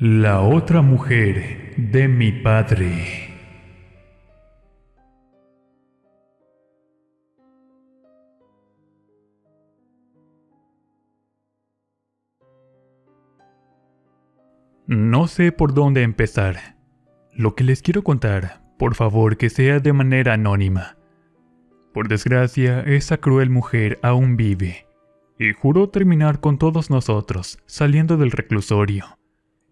La otra mujer de mi padre. No sé por dónde empezar. Lo que les quiero contar, por favor que sea de manera anónima. Por desgracia, esa cruel mujer aún vive, y juró terminar con todos nosotros, saliendo del reclusorio.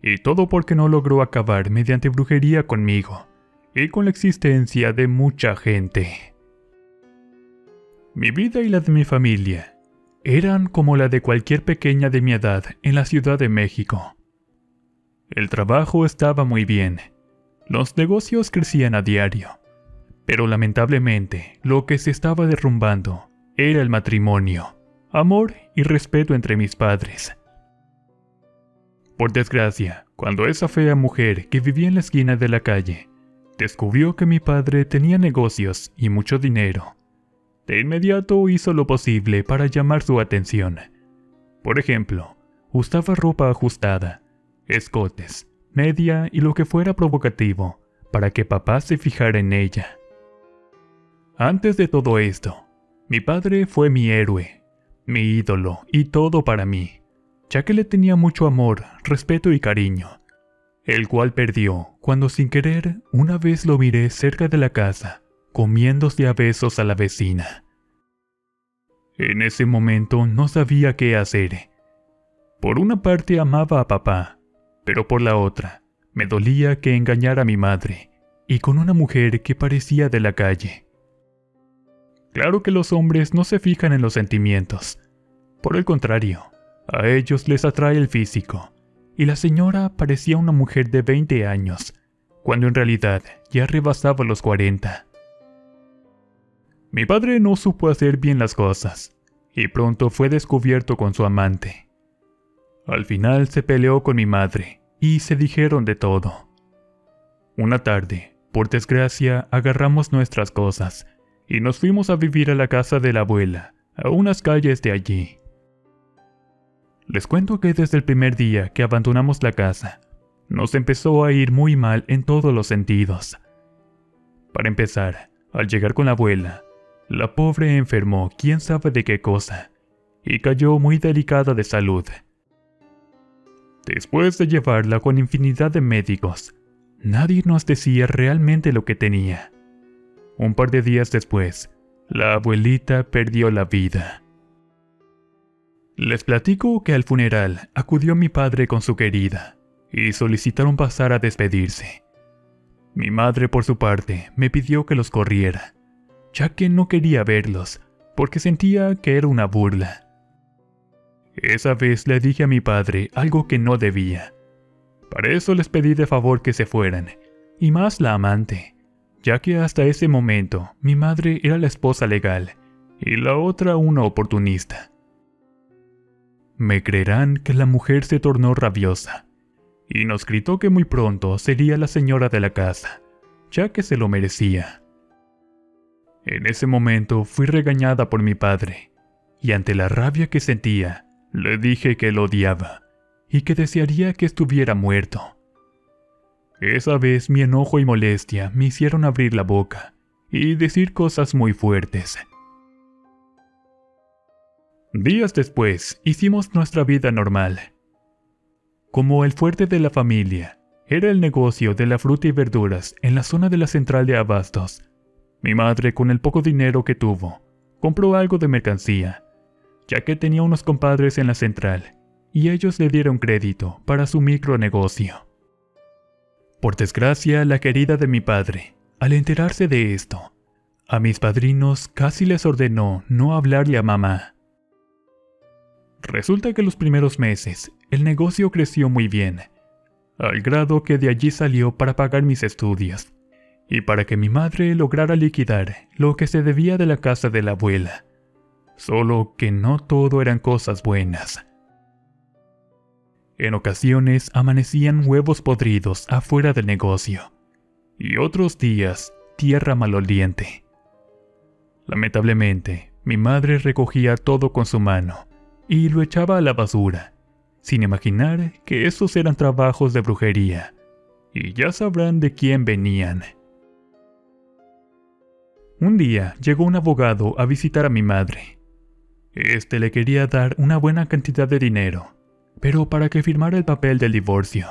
Y todo porque no logró acabar mediante brujería conmigo, y con la existencia de mucha gente. Mi vida y la de mi familia eran como la de cualquier pequeña de mi edad en la Ciudad de México. El trabajo estaba muy bien, los negocios crecían a diario, pero lamentablemente lo que se estaba derrumbando era el matrimonio, amor y respeto entre mis padres. Por desgracia, cuando esa fea mujer que vivía en la esquina de la calle descubrió que mi padre tenía negocios y mucho dinero, de inmediato hizo lo posible para llamar su atención. Por ejemplo, usaba ropa ajustada, escotes, media y lo que fuera provocativo para que papá se fijara en ella. Antes de todo esto, mi padre fue mi héroe, mi ídolo y todo para mí, ya que le tenía mucho amor, respeto y cariño, el cual perdió cuando sin querer una vez lo miré cerca de la casa, comiéndose a besos a la vecina. En ese momento no sabía qué hacer. Por una parte amaba a papá, pero por la otra, me dolía que engañara a mi madre, y con una mujer que parecía de la calle. Claro que los hombres no se fijan en los sentimientos. Por el contrario, a ellos les atrae el físico, y la señora parecía una mujer de 20 años, cuando en realidad ya rebasaba los 40. Mi padre no supo hacer bien las cosas, y pronto fue descubierto con su amante. Al final se peleó con mi madre, y se dijeron de todo. Una tarde, por desgracia, agarramos nuestras cosas, y nos fuimos a vivir a la casa de la abuela, a unas calles de allí. Les cuento que desde el primer día que abandonamos la casa, nos empezó a ir muy mal en todos los sentidos. Para empezar, al llegar con la abuela, la pobre enfermó quién sabe de qué cosa, y cayó muy delicada de salud. Después de llevarla con infinidad de médicos, nadie nos decía realmente lo que tenía. Un par de días después, la abuelita perdió la vida. Les platico que al funeral acudió mi padre con su querida, y solicitaron pasar a despedirse. Mi madre, por su parte, me pidió que los corriera, ya que no quería verlos, porque sentía que era una burla. Esa vez le dije a mi padre algo que no debía. Para eso les pedí de favor que se fueran, y más la amante, ya que hasta ese momento mi madre era la esposa legal, y la otra una oportunista. Me creerán que la mujer se tornó rabiosa, y nos gritó que muy pronto sería la señora de la casa, ya que se lo merecía. En ese momento fui regañada por mi padre, y ante la rabia que sentía, le dije que lo odiaba, y que desearía que estuviera muerto. Esa vez mi enojo y molestia me hicieron abrir la boca, y decir cosas muy fuertes. Días después, hicimos nuestra vida normal. Como el fuerte de la familia era el negocio de la fruta y verduras en la zona de la central de abastos, mi madre, con el poco dinero que tuvo, compró algo de mercancía, ya que tenía unos compadres en la central, y ellos le dieron crédito para su micronegocio. Por desgracia, la querida de mi padre, al enterarse de esto, a mis padrinos casi les ordenó no hablarle a mamá. Resulta que los primeros meses el negocio creció muy bien, al grado que de allí salió para pagar mis estudios, y para que mi madre lograra liquidar lo que se debía de la casa de la abuela. Solo que no todo eran cosas buenas. En ocasiones amanecían huevos podridos afuera del negocio, y otros días tierra maloliente. Lamentablemente, mi madre recogía todo con su mano y lo echaba a la basura, sin imaginar que esos eran trabajos de brujería, y ya sabrán de quién venían. Un día llegó un abogado a visitar a mi madre. Este le quería dar una buena cantidad de dinero, pero para que firmara el papel del divorcio.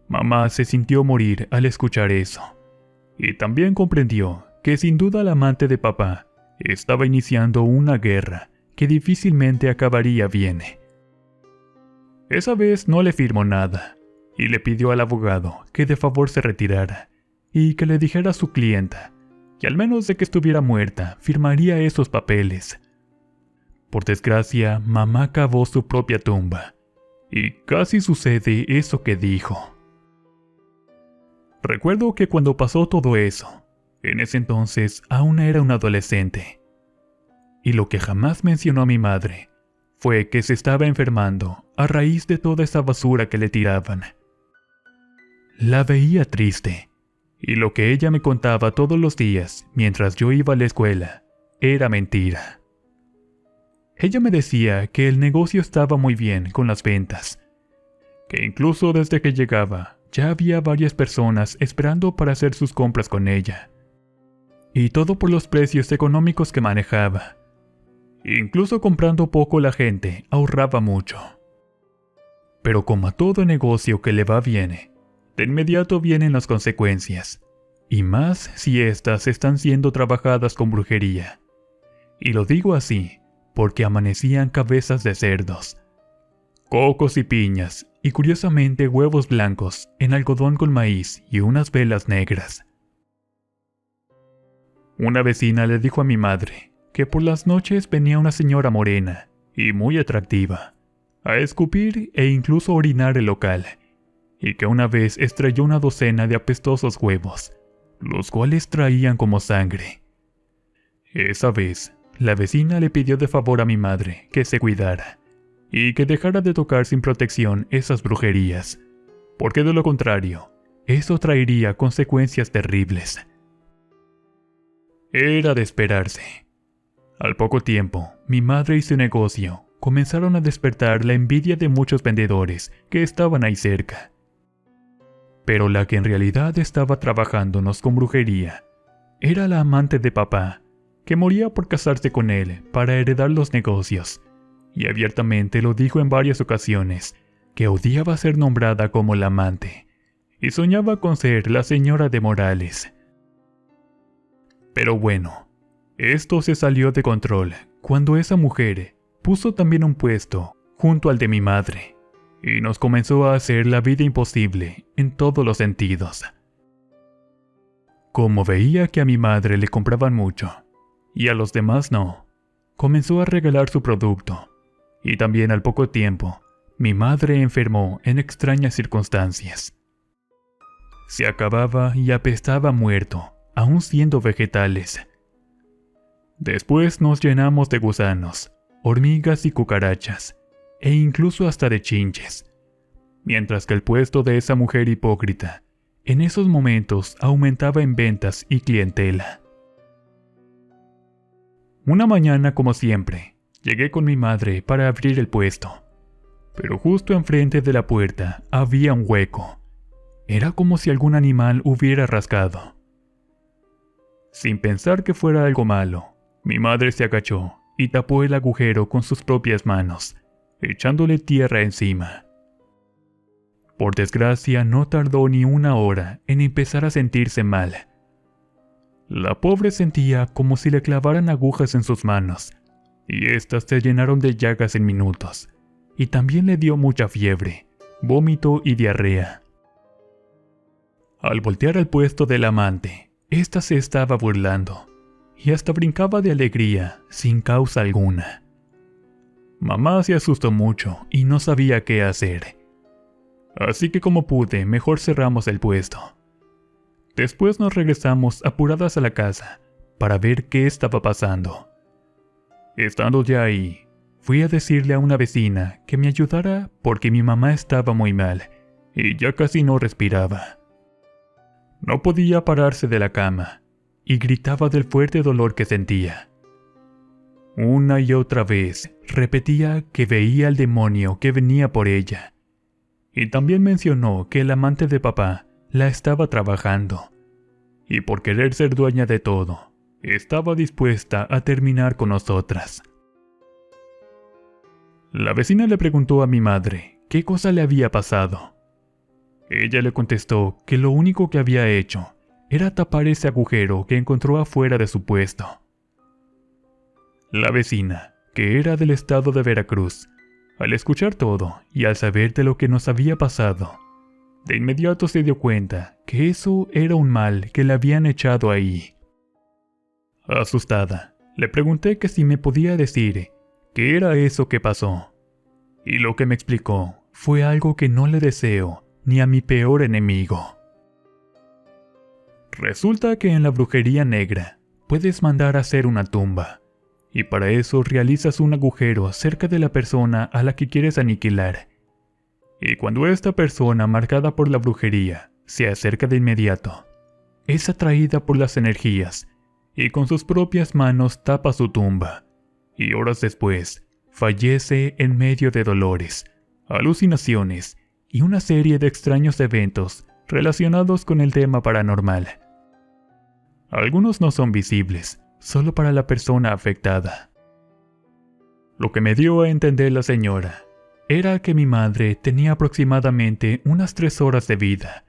Mamá se sintió morir al escuchar eso, y también comprendió que sin duda la amante de papá estaba iniciando una guerra que difícilmente acabaría bien. Esa vez no le firmó nada, y le pidió al abogado que de favor se retirara, y que le dijera a su clienta que al menos de que estuviera muerta, firmaría esos papeles. Por desgracia, mamá cavó su propia tumba, y casi sucede eso que dijo. Recuerdo que cuando pasó todo eso, en ese entonces aún era un adolescente, y lo que jamás mencionó a mi madre fue que se estaba enfermando a raíz de toda esa basura que le tiraban. La veía triste, y lo que ella me contaba todos los días mientras yo iba a la escuela era mentira. Ella me decía que el negocio estaba muy bien con las ventas, que incluso desde que llegaba ya había varias personas esperando para hacer sus compras con ella, y todo por los precios económicos que manejaba. Incluso comprando poco la gente ahorraba mucho. Pero como a todo negocio que le va bien, de inmediato vienen las consecuencias, y más si éstas están siendo trabajadas con brujería. Y lo digo así, porque amanecían cabezas de cerdos, cocos y piñas, y curiosamente huevos blancos en algodón con maíz y unas velas negras. Una vecina le dijo a mi madre que por las noches venía una señora morena y muy atractiva a escupir e incluso orinar el local, y que una vez estrelló una docena de apestosos huevos, los cuales traían como sangre. Esa vez, la vecina le pidió de favor a mi madre que se cuidara y que dejara de tocar sin protección esas brujerías, porque de lo contrario, eso traería consecuencias terribles. Era de esperarse. Al poco tiempo, mi madre y su negocio comenzaron a despertar la envidia de muchos vendedores que estaban ahí cerca. Pero la que en realidad estaba trabajándonos con brujería era la amante de papá, que moría por casarse con él para heredar los negocios, y abiertamente lo dijo en varias ocasiones, que odiaba ser nombrada como la amante, y soñaba con ser la señora de Morales. Pero bueno, esto se salió de control cuando esa mujer puso también un puesto junto al de mi madre, y nos comenzó a hacer la vida imposible en todos los sentidos. Como veía que a mi madre le compraban mucho, y a los demás no, comenzó a regalar su producto, y también al poco tiempo, mi madre enfermó en extrañas circunstancias. Se acababa y apestaba muerto, aún siendo vegetales. Después nos llenamos de gusanos, hormigas y cucarachas, e incluso hasta de chinches, mientras que el puesto de esa mujer hipócrita en esos momentos aumentaba en ventas y clientela. Una mañana, como siempre, llegué con mi madre para abrir el puesto, pero justo enfrente de la puerta había un hueco. Era como si algún animal hubiera rascado. Sin pensar que fuera algo malo, mi madre se agachó y tapó el agujero con sus propias manos, echándole tierra encima. Por desgracia, no tardó ni una hora en empezar a sentirse mal. La pobre sentía como si le clavaran agujas en sus manos, y éstas se llenaron de llagas en minutos, y también le dio mucha fiebre, vómito y diarrea. Al voltear al puesto del amante, ésta se estaba burlando, y hasta brincaba de alegría sin causa alguna. Mamá se asustó mucho y no sabía qué hacer. Así que como pude, mejor cerramos el puesto. Después nos regresamos apuradas a la casa para ver qué estaba pasando. Estando ya ahí, fui a decirle a una vecina que me ayudara porque mi mamá estaba muy mal y ya casi no respiraba. No podía pararse de la cama y gritaba del fuerte dolor que sentía. Una y otra vez repetía que veía al demonio que venía por ella. Y también mencionó que el amante de papá la estaba trabajando. Y por querer ser dueña de todo, estaba dispuesta a terminar con nosotras. La vecina le preguntó a mi madre qué cosa le había pasado. Ella le contestó que lo único que había hecho era tapar ese agujero que encontró afuera de su puesto. La vecina, que era del estado de Veracruz, al escuchar todo y al saber de lo que nos había pasado, de inmediato se dio cuenta que eso era un mal que le habían echado ahí. Asustada, le pregunté que si me podía decir qué era eso que pasó, y lo que me explicó fue algo que no le deseo ni a mi peor enemigo. Resulta que en la brujería negra puedes mandar a hacer una tumba, y para eso realizas un agujero cerca de la persona a la que quieres aniquilar. Y cuando esta persona marcada por la brujería se acerca de inmediato, es atraída por las energías y con sus propias manos tapa su tumba, y horas después fallece en medio de dolores, alucinaciones y una serie de extraños eventos relacionados con el tema paranormal. Algunos no son visibles, solo para la persona afectada. Lo que me dio a entender la señora era que mi madre tenía aproximadamente unas 3 horas de vida,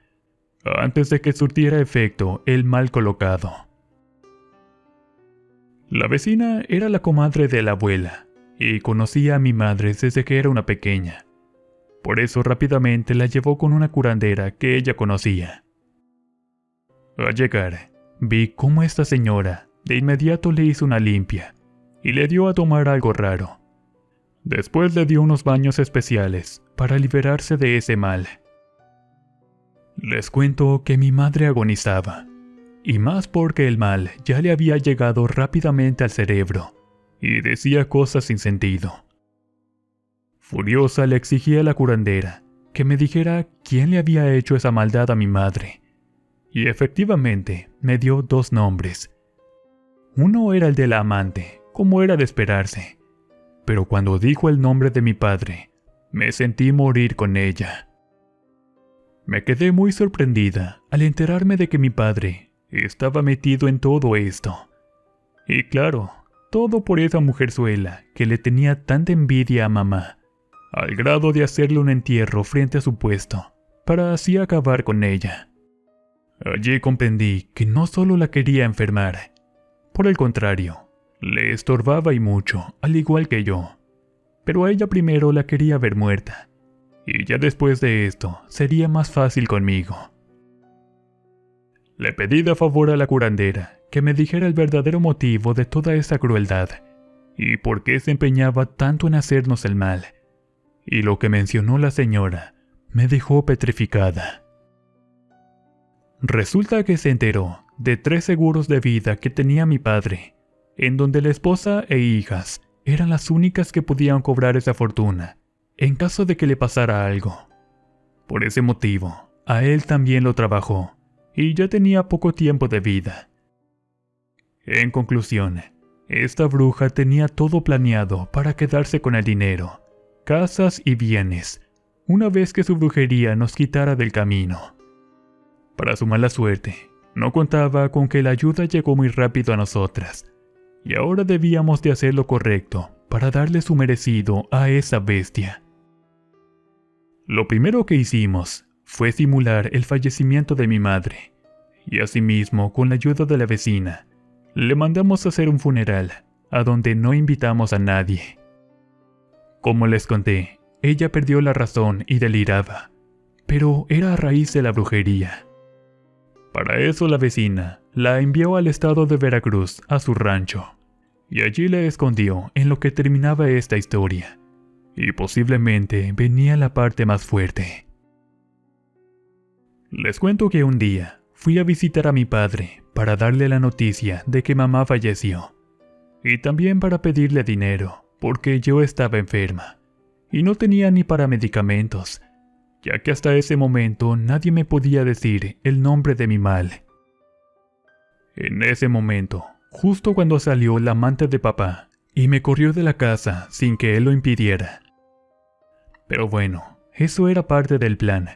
antes de que surtiera efecto el mal colocado. La vecina era la comadre de la abuela, y conocía a mi madre desde que era una pequeña. Por eso rápidamente la llevó con una curandera que ella conocía. Al llegar, vi cómo esta señora de inmediato le hizo una limpia y le dio a tomar algo raro. Después le dio unos baños especiales para liberarse de ese mal. Les cuento que mi madre agonizaba, y más porque el mal ya le había llegado rápidamente al cerebro, y decía cosas sin sentido. Furiosa le exigía a la curandera que me dijera quién le había hecho esa maldad a mi madre, y efectivamente me dio 2 nombres. Uno era el de la amante, como era de esperarse, pero cuando dijo el nombre de mi padre, me sentí morir con ella. Me quedé muy sorprendida al enterarme de que mi padre estaba metido en todo esto. Y claro, todo por esa mujerzuela que le tenía tanta envidia a mamá, al grado de hacerle un entierro frente a su puesto, para así acabar con ella. Allí comprendí que no solo la quería enfermar, por el contrario, le estorbaba y mucho, al igual que yo. Pero a ella primero la quería ver muerta, y ya después de esto sería más fácil conmigo. Le pedí de favor a la curandera que me dijera el verdadero motivo de toda esa crueldad, y por qué se empeñaba tanto en hacernos el mal. Y lo que mencionó la señora me dejó petrificada. Resulta que se enteró de 3 seguros de vida que tenía mi padre, en donde la esposa e hijas eran las únicas que podían cobrar esa fortuna, en caso de que le pasara algo. Por ese motivo, a él también lo trabajó, y ya tenía poco tiempo de vida. En conclusión, esta bruja tenía todo planeado para quedarse con el dinero, casas y bienes, una vez que su brujería nos quitara del camino. Para su mala suerte, no contaba con que la ayuda llegó muy rápido a nosotras, y ahora debíamos de hacer lo correcto para darle su merecido a esa bestia. Lo primero que hicimos fue simular el fallecimiento de mi madre, y asimismo, con la ayuda de la vecina, le mandamos a hacer un funeral, a donde no invitamos a nadie. Como les conté, ella perdió la razón y deliraba, pero era a raíz de la brujería. Para eso la vecina la envió al estado de Veracruz, a su rancho, y allí la escondió en lo que terminaba esta historia. Y posiblemente venía la parte más fuerte. Les cuento que un día fui a visitar a mi padre para darle la noticia de que mamá falleció, y también para pedirle dinero, porque yo estaba enferma, y no tenía ni para medicamentos, ya que hasta ese momento nadie me podía decir el nombre de mi mal. En ese momento, justo cuando salió la amante de papá, y me corrió de la casa sin que él lo impidiera. Pero bueno, eso era parte del plan,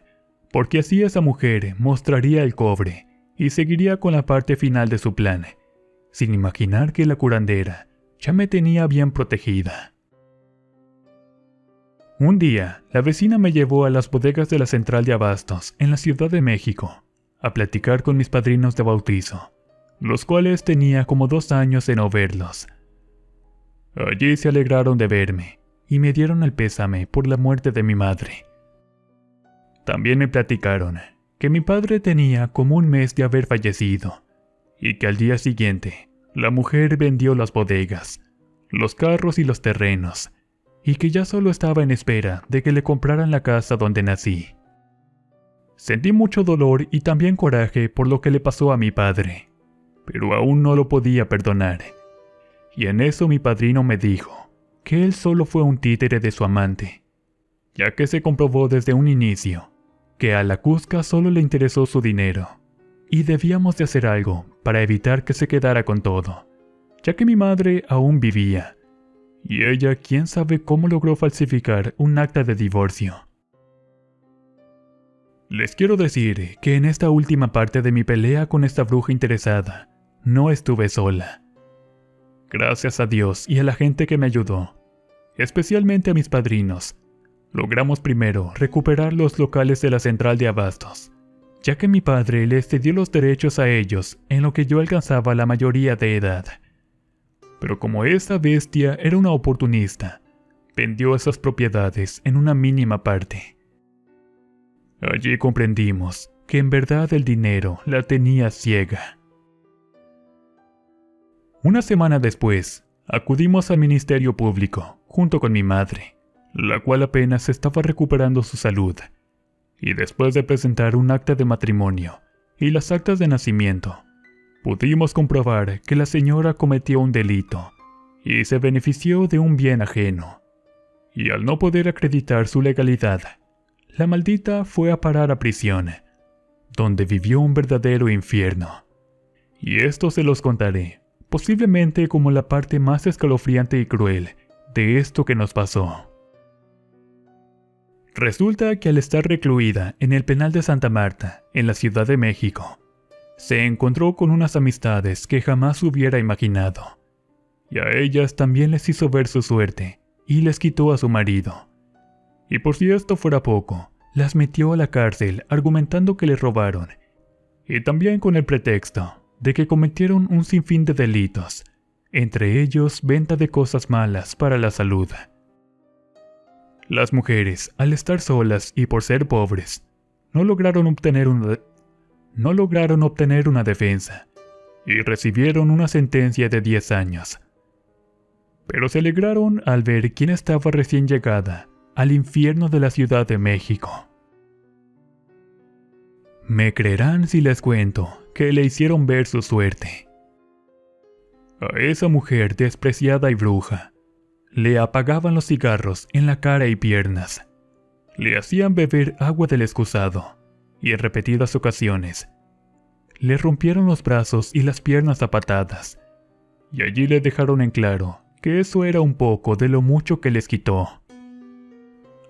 porque así esa mujer mostraría el cobre y seguiría con la parte final de su plan, sin imaginar que la curandera ya me tenía bien protegida. Un día, la vecina me llevó a las bodegas de la central de abastos en la Ciudad de México a platicar con mis padrinos de bautizo, los cuales tenía como 2 años de no verlos. Allí se alegraron de verme y me dieron el pésame por la muerte de mi madre. También me platicaron que mi padre tenía como 1 mes de haber fallecido y que al día siguiente la mujer vendió las bodegas, los carros y los terrenos, y que ya solo estaba en espera de que le compraran la casa donde nací. Sentí mucho dolor y también coraje por lo que le pasó a mi padre, pero aún no lo podía perdonar. Y en eso mi padrino me dijo que él solo fue un títere de su amante, ya que se comprobó desde un inicio que a la Cusca solo le interesó su dinero, y debíamos de hacer algo para evitar que se quedara con todo, ya que mi madre aún vivía, y ella quién sabe cómo logró falsificar un acta de divorcio. Les quiero decir que en esta última parte de mi pelea con esta bruja interesada, no estuve sola. Gracias a Dios y a la gente que me ayudó, especialmente a mis padrinos, logramos primero recuperar los locales de la central de abastos, ya que mi padre les cedió los derechos a ellos en lo que yo alcanzaba la mayoría de edad. Pero como esa bestia era una oportunista, vendió esas propiedades en una mínima parte. Allí comprendimos que en verdad el dinero la tenía ciega. Una semana después, acudimos al Ministerio Público junto con mi madre, la cual apenas estaba recuperando su salud, y después de presentar un acta de matrimonio y las actas de nacimiento, pudimos comprobar que la señora cometió un delito y se benefició de un bien ajeno. Y al no poder acreditar su legalidad, la maldita fue a parar a prisión, donde vivió un verdadero infierno. Y esto se los contaré, posiblemente como la parte más escalofriante y cruel de esto que nos pasó. Resulta que al estar recluida en el penal de Santa Marta, en la Ciudad de México, se encontró con unas amistades que jamás hubiera imaginado, y a ellas también les hizo ver su suerte y les quitó a su marido. Y por si esto fuera poco, las metió a la cárcel argumentando que le robaron, y también con el pretexto de que cometieron un sinfín de delitos, entre ellos venta de cosas malas para la salud. Las mujeres, al estar solas y por ser pobres, no lograron obtener una defensa y recibieron una sentencia de 10 años. Pero se alegraron al ver quién estaba recién llegada al infierno de la Ciudad de México. Me creerán si les cuento que le hicieron ver su suerte. A esa mujer despreciada y bruja, le apagaban los cigarros en la cara y piernas, le hacían beber agua del excusado, y en repetidas ocasiones, le rompieron los brazos y las piernas a patadas, y allí le dejaron en claro que eso era un poco de lo mucho que les quitó.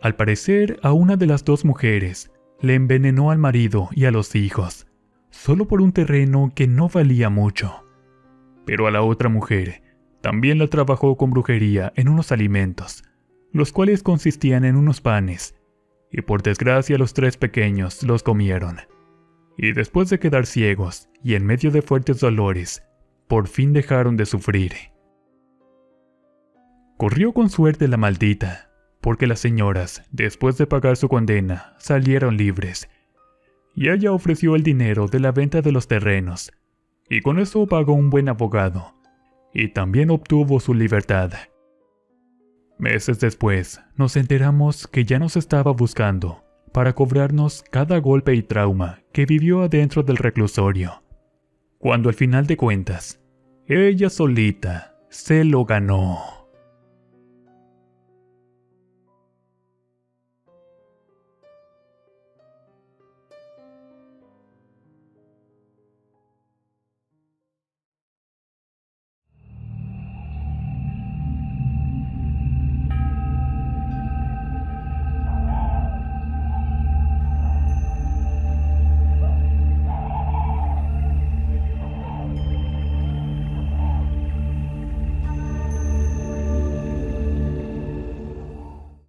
Al parecer, a una de las 2 mujeres le envenenó al marido y a los hijos, solo por un terreno que no valía mucho. Pero a la otra mujer también la trabajó con brujería en unos alimentos, los cuales consistían en unos panes, y por desgracia los 3 pequeños los comieron. Y después de quedar ciegos y en medio de fuertes dolores, por fin dejaron de sufrir. Corrió con suerte la maldita, porque las señoras, después de pagar su condena, salieron libres, y ella ofreció el dinero de la venta de los terrenos, y con eso pagó un buen abogado, y también obtuvo su libertad. Meses después, nos enteramos que ya nos estaba buscando para cobrarnos cada golpe y trauma que vivió adentro del reclusorio, cuando al final de cuentas, ella solita se lo ganó.